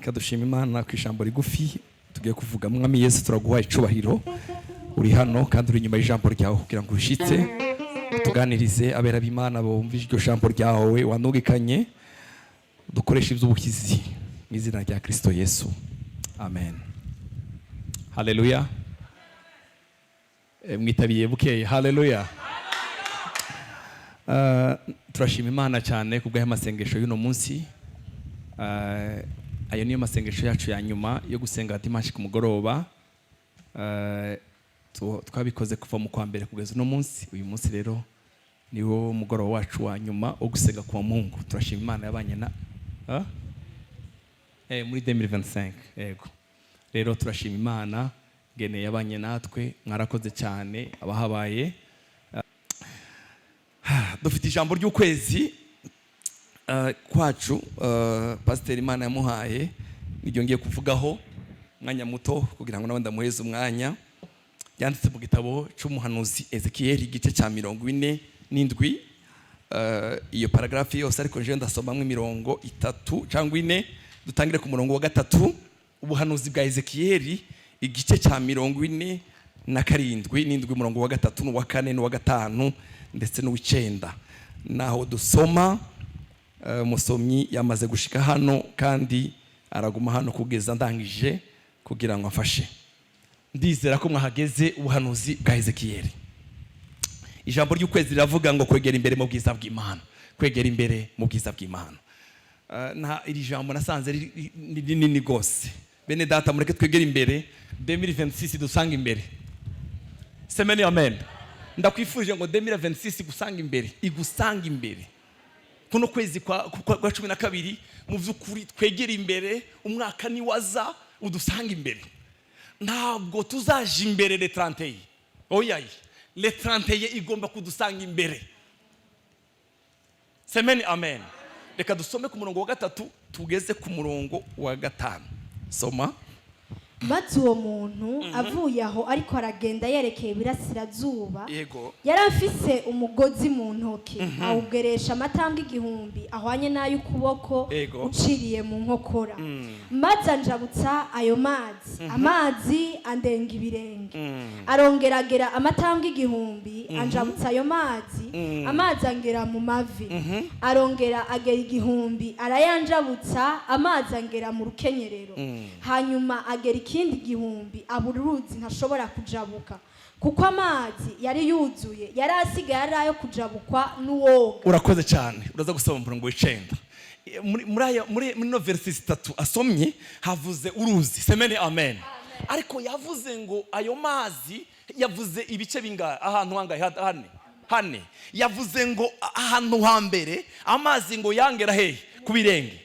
kadushima Imana ku ijambo rigufi tugiye kuvuga. Mwami Yesu turaguha icubahiro, uri hano kandi uri nyuma y'ijambo ryawe kugira ngo ushitse tuganirize abera b'Imana bumvije iryo jambo ryawe wanugikanye, dukoresha iby'ubukizi mu izina rya Kristo Yesu, amen. Haleluya. Mwitabiye bukeye. Haleluya. Turashima Imana cyane kubw'aya masengesho y'uno munsi. Ayo niyo masengesho yacu ya nyuma yo gusenga dimanche ku mugoroba. Twabikoze kuva mu kwa mbere kugeza uno munsi. Uyu munsi rero niwo mugoroba wacu wa nyuma wo gusenga kwa Mungu. Turashima Imana yabanye na muri 2025. Yego. Rero turashima Imana gene yabanye natwe, mwarakoze cyane abahabaye. Dufite ijambo ry'ukwezi kwacu Pastor Imana yamuhaye, niryo ngiye kuvugaho mwanya muto kugira ngo nawe ndamuheze umwanya. Yanditse mu gitabo cy'umuhanuzi Ezekiel igice cya 47. Iyo paragrafi yose ariko nje ndasomamwe imirongo 3 cyangwa 4. Dutangire ku murongo wa 3. Ubuhanuzi bwa Ezekiel igice cya 47 n'indwi, umurongo wa 3 n'uwa 4 n'uwa 5 ndetse n'u9. Naho dusoma musomyi yamaze gushika hano kandi araguma hano kugeza ndangije kugira ngo afashe. Ndizera ko mwahageze. Ubuhanuzi bwa Ezekiel. Ijambo ry'ukwezi riravuga ngo kwegera imbere mu bwiza bw'Imana. Kwegera imbere mu bwiza bw'Imana. Iri jambo nasanze nini gose. Bene data mureke twegera imbere 2026 dusanga imbere. Semeni amen. Ndakwifuje ngo 2026 gusanga imbere, igusanga imbere. Kuno kwezi kwa 12 mu byukuri twegera imbere, umwaka ni waza udusanga imbere. Ntabwo tuzaje imbere le 31. Oyayi. Le 31 igomba kudusanga imbere. Semeni amen. Reka dusome ku murongo wa 3 tugeze ku murongo wa 5. Soma. Maze uwo muntu avuye aho ariko aragenda yerekeye ibirasirazuba, yari afise umugozi mu ntoki awugeresha amatambwe 1000 ahwanye n'ay'ukuboko uciriye mu nkokora. Maze anjabutsa ayo amazi andenga ibirenge. Arongeragera amatambwe 1000 anjabutsa ayo amazi angera mu mavi. Arongera agera 1000 arayanjabutsa amazi angera mu rukenyerero. Hanyuma agera ikindi 1000 aburuzi ntashobora kujabuka kuko amazi yari yuzuye, yari asigaye ari ayo kujabukwa n'uwoga. Urakoze cyane. Uraza gusoma mu murongo w'9. muri no verse 3 asomye havuze uruzi. Semeni amen. Ariko yavuze ngo ayo mazi yavuze ibice bingahe? Ahantu hangahe? Hane. Yavuze ngo ahantu hambere amazi ngo yangera hehe? Kubirenge.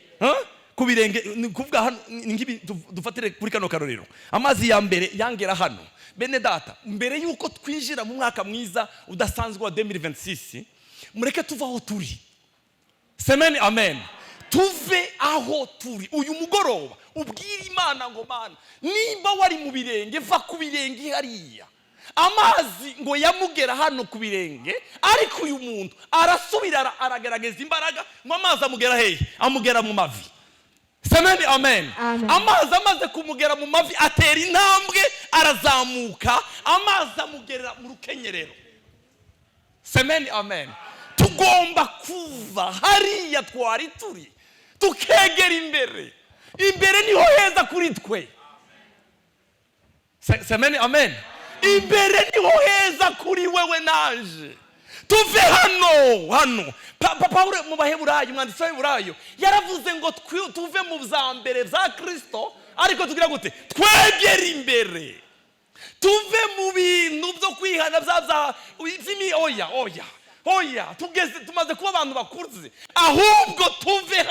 Kubirenge kuvuga hano ngibi dufatire kuri kano karorero. Amazi ya mbere yangera hano. Bene data, mbere yuko twinjira mu mwaka mwiza udasanzwe wa 2026, mureke tuva aho turi. Semeni amen. Tuve aho turi uyu mugoroba ubwira Imana ngo Mana, nimba wari mu birenge va ku birenge hariya. Amazi ngo yamugera hano ku birenge, ariko uyu muntu arasubira aragerageza imbaraga ngo amazi amugera hehe? Amugera mu mavi. Semeni amen. Amazi amaze kumugera mu mavi atera intambwe arazamuka, amazi amugera mu rukenyerero. Semeni amen. Tugomba kuva hariya twari turi tukegera imbere. Imbere niho heza kuri twe. Semeni amen. Imbere niho heza kuri wewe naje. Tuve hano. Paulo mu Baheburayo, umwanditsi w'Abaheburayo yaravuze ngo tuve mu byambere bya Kristo, ariko tugira gute? Twegera imbere. Tuve mu bintu byo kwihana bya oya. Tumaze kuba abantu bakuze. Ahubwo tuve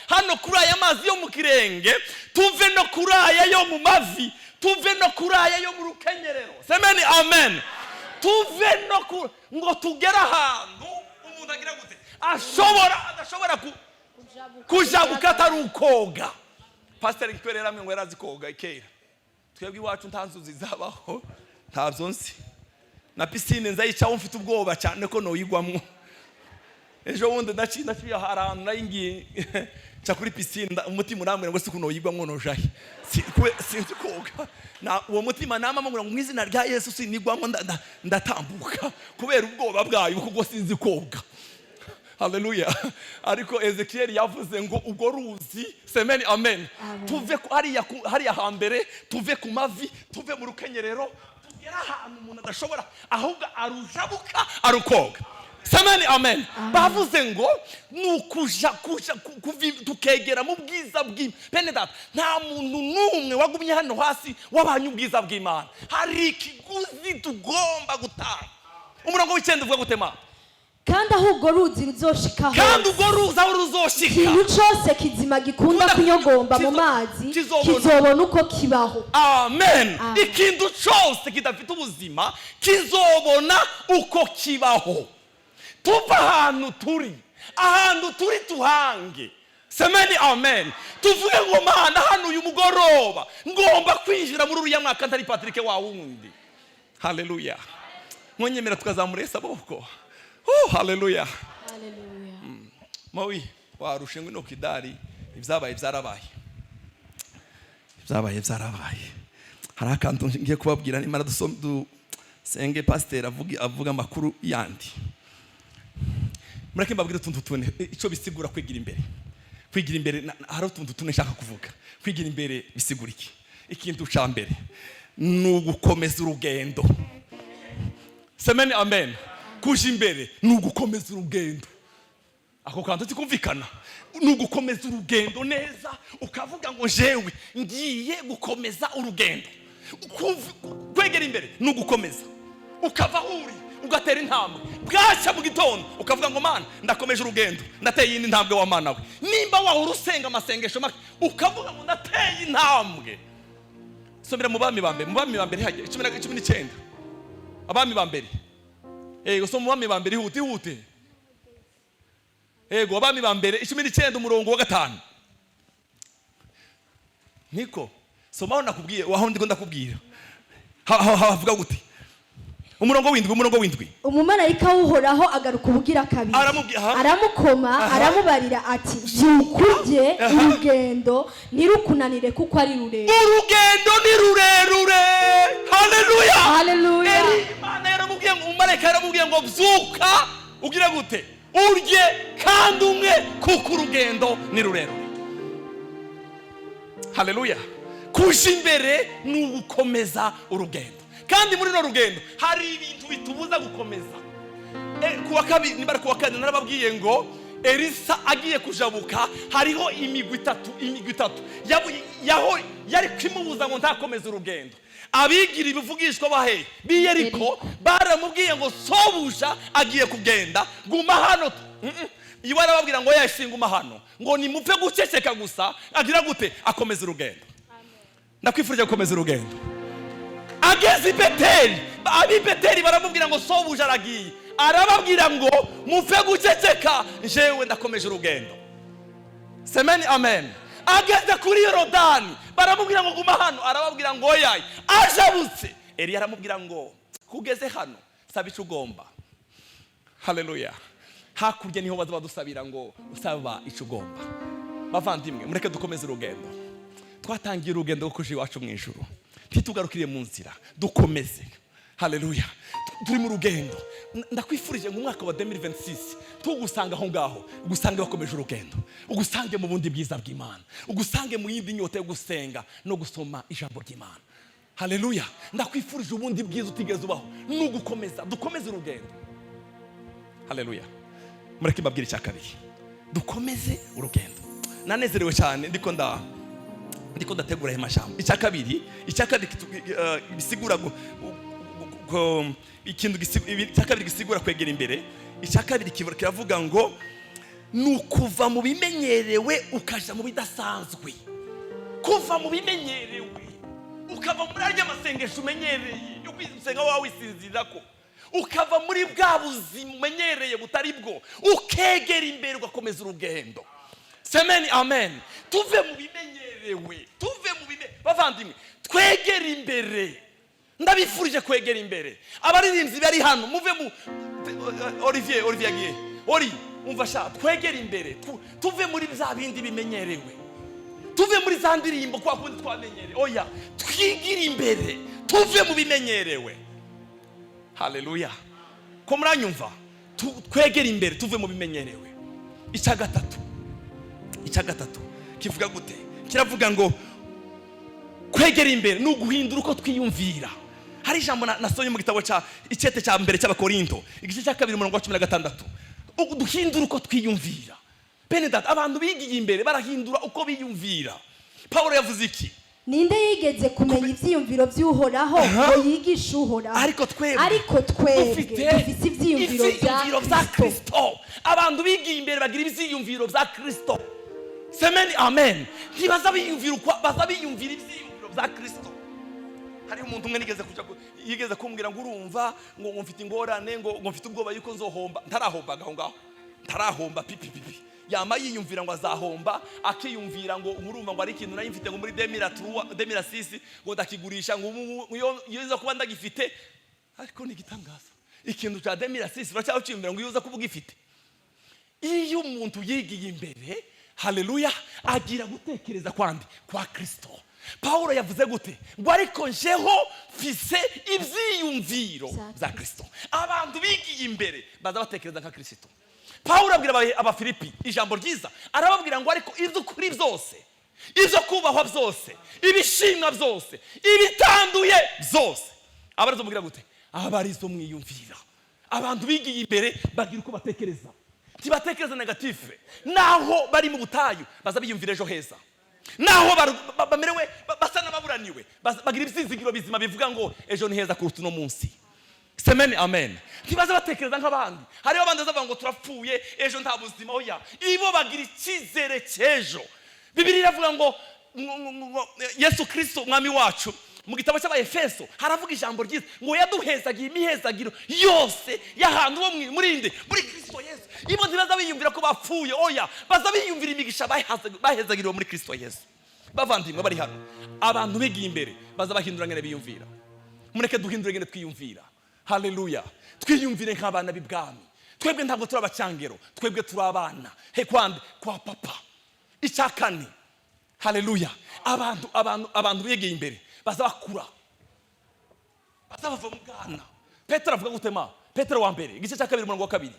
hano kuri aya mazi yo mu kirenge, tuve no kuri aya yo mu mavi, tuve no kuri aya yo mu rukenyerero. Semeni amen. Tuve no ngo tugera ahantu umuntu agira gute? Adashobora kujabuka atari ukoga. Pastor Kikwerera ngo yarazi koga ikera. Twebwe iwacu ntanzuzi zabaho, ntabyo nzi. Na piscine nzayicaho mfite ubwoba cyane ko noyigwamwo. ejo bundi ndaciye ahantu nayingiye nca kuri pisine umutima urambwira ngo sikuno yigwamwo nojahe sinzi koga na uwo mutima namamura ngo mwizina rya Yesu sinigwamwo ndatambuka kubera ubwoba bwayo kuko sinzi koga. Haleluya. Ariko Ezekiel yavuze ngo ubwo ruzi semeni amen. Tuve hariya hambere, tuve ku mavi, tuve mu rukenyerero, tugera ahantu umuntu adashobora ahubwo arujabuka arukoga. Semeni amen. Bavuze ngo nukuja tukegera mu bwiza bw'Imana. Data nta muntu numwe wagumye hano hasi wabanye ubwiza bw'Imana. Hari ikiguzi tugomba gutanga. Umurongo w'icenda uvuga gutema. Kandi ahubwo ruzi ruzoshika hose. Kandi ubwo ruzi aho ruzoshika. Ikintu cyose kizima gikunda kunyogomba mu mazi kizobona uko kibaho. Amen. Ikintu cyose kidafite ubuzima kizobona uko kibaho. Tuva ahantu turi tuhange. Semeni amen. Tuvuge ngo Mana hano uyu mugoroba ngomba kwinjira muri uriya mwaka ntari Patrick wa wundi. Haleluya. Mwonyemera tukazamura saboko. Haleluya. Haleluya. Mawi warushe ngo no kidari ibyabaye byarabaye. Hari akantu ngiye kubabwira nimara dusenge pastor avuga amakuru yandi. Mureke mbabwire utuntu tune ico bisigura kwigira imbere hari utuntu tune nshaka kuvuga. Kwigira imbere bisigura iki? Ikintu ca mbere nugukomeza urugendo. Semeni amen. Kuja imbere nugukomeza urugendo. Ako kantu tikumvikana. Nugukomeza urugendo neza ukavuga ngo jewe ngiye gukomeza urugendo. Kwegera imbere nugukomeza. Ukava uri ugatera intambwe. Bwaca mu gitondo ukavuga ngo Mana ndakomeje urugendo. Ndateye indi ntambwe wa Mana we. Nimba wahora usenga amasengesho make ukavuga ngo ndateye intambwe. Somera mu bami bambere haje 19. Abami bambere. Usoma abami bambere hute. Abami bambere 19 umurongo wa 5. Niko soma nakubwiye waho ndiko ndakubwira. Havuga gute? Umurongo w'indwi. Umumarayika w'Uhoraho agaruka ubugira kabiri. Aramukoma aramubarira ati byukurye urugendo nirukunanire kuko ari rurerure. Urugendo ni rurerure. Haleluya. Imana yaramubwiye ngo umumarayika yaramubwiye ngo byuka ugire gute? Urye kandi umwe kuko urugendo ni rurerure. Haleluya. Kuja imbere ni ugukomeza urugendo. Kandi muri no rugendo hari ibintu bitubuza gukomeza. Kuwa kabiri narababwiye ngo Elisa agiye kujabuka hariho imigwi itatu yaho yari kwimubuza ngo ntakomeza urugendo. Abigira ibivugishwa bahe biyeriko baramubwiye ngo sobuja agiye kugenda guma hano. Iyo barababwira ngo yashinguma hano ngo ni mupfe guceceka gusa agira gute akomeza urugendo. Ndakwifurije gukomeza urugendo. Ageze Beteli, abi Beteli baramubwira ngo sobuja aragiye. Arababwira ngo mupfe guceceka jewe ndakomeje urugendo. Semeni amen. Ageze kuri Yorodani baramubwira ngo guma hano arababwira ngo oyaye ajabutse. Eliya aramubwira ngo kugeze hano saba ico ugomba. Haleluya. Hakurya niho baza badusabira ngo usaba ico ugomba. Bavandimwe mureke dukomeze urugendo. Twatangiye urugendo rwo kuja iwacu mu ijuru. Ntitugarukire mu nzira dukomeze. Haleluya. Turi mu rugendo. Ndakwifurije mu mwaka wa 2026 tugusanga aho ngaho ugusange bakomeje urugendo, ugusange mu bundi bwiza bw'Imana, ugusange mu yindi nyote yo gusenga no gusoma ijambo ry'Imana. Haleluya. Ndakwifurije ubundi bwiza utigeze ubaho nugukomeza dukomeze urugendo. Haleluya. Mureke mbabwire icya kabiri dukomeze urugendo. Nanezerewe cyane ndiko ndategura aya majambo. Icya kabiri bisigura ikintu cyakabiri gisigura kwegera imbere. Icyakabiri kiravuga ngo nukuva mu bimenyerewe ukaja mu bidasanzwe. Kuva mu bimenyerewe ukava muri arya masengesho umenyereye yo kwisenga wawe wisinzirako, ukava muri bwa buzima umenyereye butari bwo ukegera imbere ugakomeza urugendo. Semeni amen. Tuve mu bimenyerewe, bavandimwe twegera imbere. Ndabifurije kwegera imbere. Abaririmbyi bari hano muve mu Olivier agiye. umva sha twegera imbere tuve muri bya bindi bimenyerewe, tuve muri za ndirimbo kwa kundi twamenyereye. Oya, twigire imbere tuve mu bimenyerewe. Haleluya. Ko muranyumva? Twegera imbere tuve mu bimenyerewe. Icya gatatu kivuga gute? Kiravuga ngo kwegera imbere ni uguhindura uko twiyumvira. Hari ijambo nasomye mu gitabo icete cya mbere cy'Abakorinto igice cya 2:16, duhindura uko twiyumvira. Bene data, abantu bigiye imbere barahindura uko biyumvira. Paulo yavuze iki? Ninde yigeze kumenya ivyiyumviro by'Uhoraho ngo yigishe Uhoraho? Ariko twebwe dufite ivyiyumviro bya Kristo. Abantu bigiye imbere bagira ivyiyumviro bya Kristo. Semeni amen. Ntibaza biyumvira uko baza biyumvira ivyiyumviro bya Kristo. Hari umuntu umwe yigeze kumbwira ngo urumva ngo mfite ingorane ngo mfite ubwoba yuko nzohomba. Ntarahombaga aho ngaho, ntarahomba pipi. Yama yiyumvira ngo azahomba, akiyumvira ngo urumva ngo ari ikintu nayo mfite ngo muri 2006 ngo ndakigurisha ngo yoza kuba ndagifite. Ariko ni gitangaza, ikintu cya 2006 uracyaciyumvira ngo yoza kuba ugifite. Iyo umuntu yigiye imbere, haleluya, agira gutekereza kwa Kristo. Paulo yavuze gute? Ngo ariko njeho mfise ivyiyumviro bya Kristo. Abantu bigiye imbere baza batekereza nka Kristo. Paulo abwira Abafilipi ijambo ryiza, arababwira ngo ariko ivy'ukuri byose, ivyo kubahwa byose, ibishimwa byose, ibitanduye byose, abarizo mugira gute? Abarizo mwiyumvira. Abantu bigiye imbere bagira uko batekereza, tibatekereza negative. Naho bari mu butayu baza biyumvira ejo heza, naho bamerewe basa n'ababuraniwe bagira ibyizigiro bizima bivuga ngo ejo ni heza kuruta uno munsi. Semeni amen. Ntibaza batekereza nk'abandi. Hariho abandi bavuga ngo turapfuye ejo nta buzima. Oya, ibo bagira icyizere cy'ejo. Bibiliya iravuga ngo Yesu Kristo umwami wacu mu gitabo cy'Abaefeso haravuga ijambo ryiza ngo yaduhezagiye imihezagiro yose y'ahantu bo muri Kristo Yesu. Ibo ntibaza biyumvira ko bapfuye. Oya, baza biyumvira imigisha bahezagiriwe muri Kristo Yesu. Bavandimwe bari hano, abantu bigiye imbere baza bahindura ngene biyumvira. Mureke duhindure ngene twiyumvira. Haleluya. Twiyumvire nk'abana b'ibwami. Twebwe ntabwo turi abacyangero, twebwe turi abana kwa papa. Icyakane, haleluya, abantu begeye imbere baza bakura, baza bava mu bwana. Petero avuga gutema, Petero wa mbere igice cya 2:2,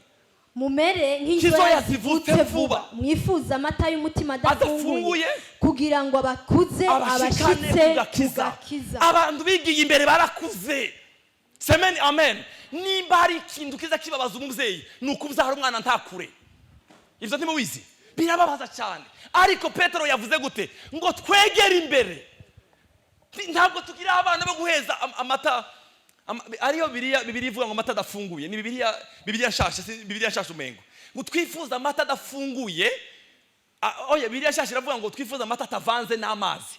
mumere nk'inzoya zivutse vuba, mwifuza amata y'umutima adafunguye kugira ngo abakuze abashitse kugakiza. Abantu bigiye imbere barakuze. Semeni amen. Nimba hari ikintu kiza kibabaza umubyeyi ni ukubyara umwana ntakure. Ibyo ntimubizi, birababaza cyane. Ariko Petero yavuze gute? Ngo twegere imbere. Ntabwo tugira abana bo guheza amata. Ariyo Bibiliya ivuga ngo amata adafunguye. Ni Bibiliya nshasha umengo. Ngo twifuza amata adafunguye. Oya, Bibiliya nshasha iravuga ngo twifuza amata atavanze n'amazi.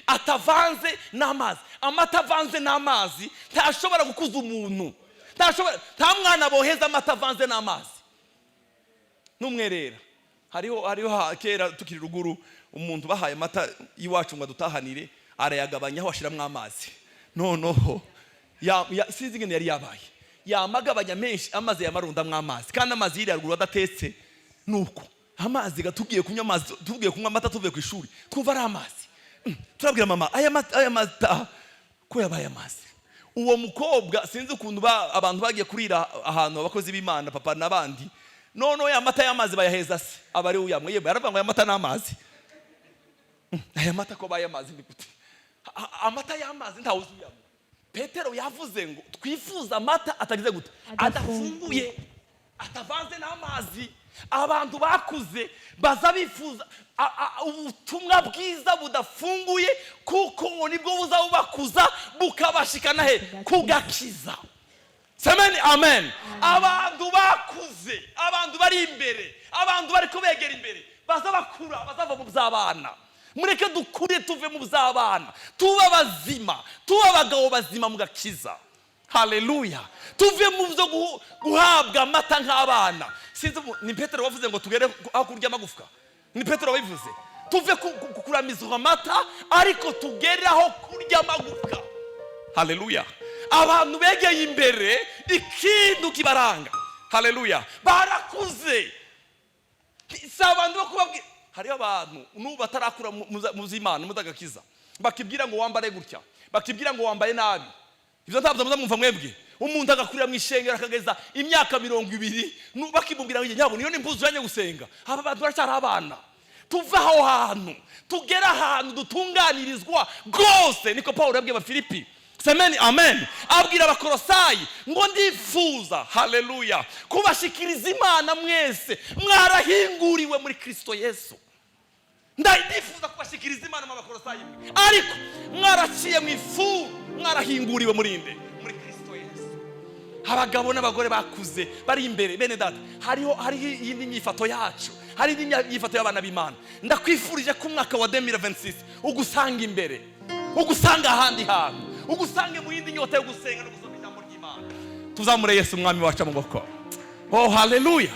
Atavanze n'amazi. Amata avanze n'amazi ntashobora gukuza umuntu. Nta mwana boheza amata avanze n'amazi. Numwerera. Hariho kera tukiri ruguru umuntu bahaye amata iwacu ngo dutahanire arayagabanyaho ashiramwe amazi. Noneho sinzi ngene yari yabaye. Yamagabanya menshi amazi yamarundamwe amazi. Kandi amazi yiri ruguru adatetse nuko. Amazi gatugiye kunywa amazi, tugiye kunywa amata tuvuye ku ishuri. Twumva ari amazi. Turabwira mama aya mata ko yabaye amazi. Uwo mukobwa sinzi ukuntu abantu bagiye kurira ahantu abakozi b'Imana papa nabandi. Noneho ya mata y'amazi bayaheza se abari uyamwe yeba yaravuga ngo ya mata n'amazi. Aya mata ko baye amazi bikute. Amata y'amazi ntawuzuyamwe. Petero yavuze ngo twifuza amata atagize gute? Adafunguye, atavanze n'amazi. Abantu bakuze baza bifuza ubutumwa bwiza budafunguye kuko nibwo buzabubakuza bukabashikana he kugakiza. Semeni amen. Abantu bakuze, abantu bari imbere, abantu bari kubegera imbere baza bakura, bazava mu by'abana. Mureke dukure tuve mu by'abana, tuba bazima, tuba abagabo bazima mugakiza. Haleluya. Tuve mu byo guhabwa amata nk'abana. Sinzi ni Petero wavuze ngo tugere aho kurya amagufwa. Ni Petero wabivuze. Tuve kukuramizwa amata ariko tugere aho kurya amagufwa. Haleluya. Abantu begeye imbere ikintu kibaranga haleluya, barakuze. Si abantu bo kubabwira, hariho abantu n'ubu batarakura mu z'Imana mudagakiza, bakibwira ngo wambare gutya, bakibwira ngo wambaye nabi. Ibyo ntabwo muzamwumva mwebwe. Umuntu agakurira mu ishengero akageza imyaka 20, bakimubwira ngo nyabo niyo nimpuzu yanye gusenga. Aba bantu baracyari abana. Tuva aho hantu, tugera ahantu dutunganirizwa rwose. Niko Paulo yabwiye Abafilipi. Semeni amen. Abwira Abakolosayi ngo ndifuza, haleluya, kubashikiriza Imana mwese mwarahinguriwe muri Kristo Yesu. Ndifuza kubashikiriza Imana mu Bakolosayi, ariko mwaraciye mu ifu, mwarahinguriwe muri Kristo Yesu. Abagabo n'abagore bakuze bari imbere, bene data, hariho iyindi nyifato yacu, hari indi nyifato y'abana b'Imana. Ndakwifurije ko umwaka wa 2026 ugusanga imbere, ugusanga ahandi hantu, ugusange mu yindi nyota yo gusenga no gusoma ijambo ry'Imana. Tuzamure Yesu umwami wacu amaboko. Oh haleluya.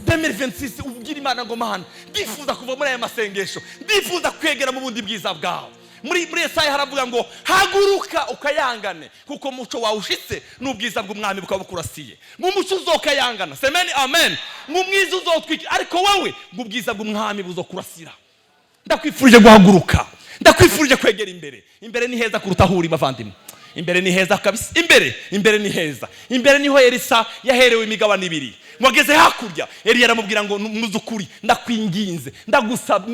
2026 ubwira Imana ngo Mana, ndifuza kuva muri aya masengesho, ndifuza kwegera mu bundi bwiza bwawe. Muri Yesaya haravuga ngo haguruka ukayangane, kuko muco wawe ushitse n'ubwiza bw'umwami bukabukurasiye. Mu muco uzokayangana, semeni amen. Mu mwiza uzotwika, ariko wowe ubwiza bw'umwami buzokurasira. Ndakwifurije guhaguruka, ndakwifurije kwegera imbere. Imbere ni heza kuruta aho uri bavandimwe. Imbere ni heza kabisa. Imbere ni heza. Imbere niho Elisa yaherewe imigabane 2. Mwageze hakurya, Eliya aramubwira ngo muzukuri ndakwinginze, ndagusaba,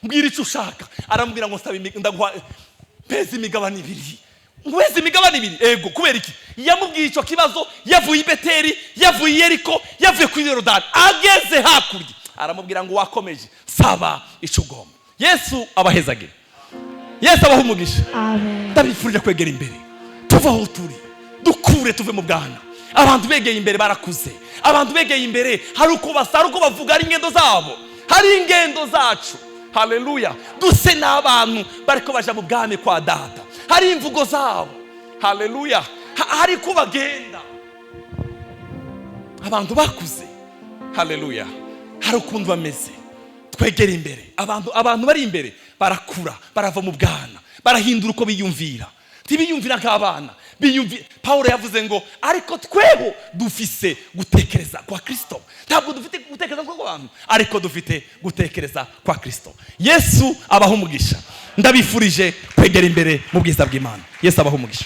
mbwira icyo ushaka. Aramubwira ngo nsaba ndaguha pezi imigabane 2. Ngweze imigabane 2. Ego kubera iki? Yamubwiye icyo kibazo, yavuye i Beteli, yavuye i Yeriko, yavuye ku Yorodani. Ageze hakurya, aramubwira ngo wakomeje, saba icyo ugomba. Yesu abahezagire. Yesu abaha umugisha. Amen. Ndabifurije kwegera imbere. Tuva aho turi, dukure tuve mu bwana. Abantu begeye imbere barakuze. Abantu begeye imbere hari uko basara, uko bavuga, ari ingendo zabo, hari ingendo zacu. Haleluya. Duse n'abantu bariko baja mu bwami kwa data, hari imvugo zabo. Haleluya. Hari ko bagenda abantu bakuze. Haleluya. Hari ukuntu bameze. Twegera imbere. Abantu bari imbere barakura, barava mu bwana, barahindura uko biyumvira. Tibiyumvira nk'abana, biyumvira. Paulo yavuze ngo ariko tweho dufise gutekereza kwa Kristo. Ntabwo dufite gutekereza kwa abantu, ariko dufite gutekereza kwa Kristo. Yesu abaha umugisha. Ndabifurije kwegera imbere mu bwiza bw'Imana. Yesu abaha umugisha.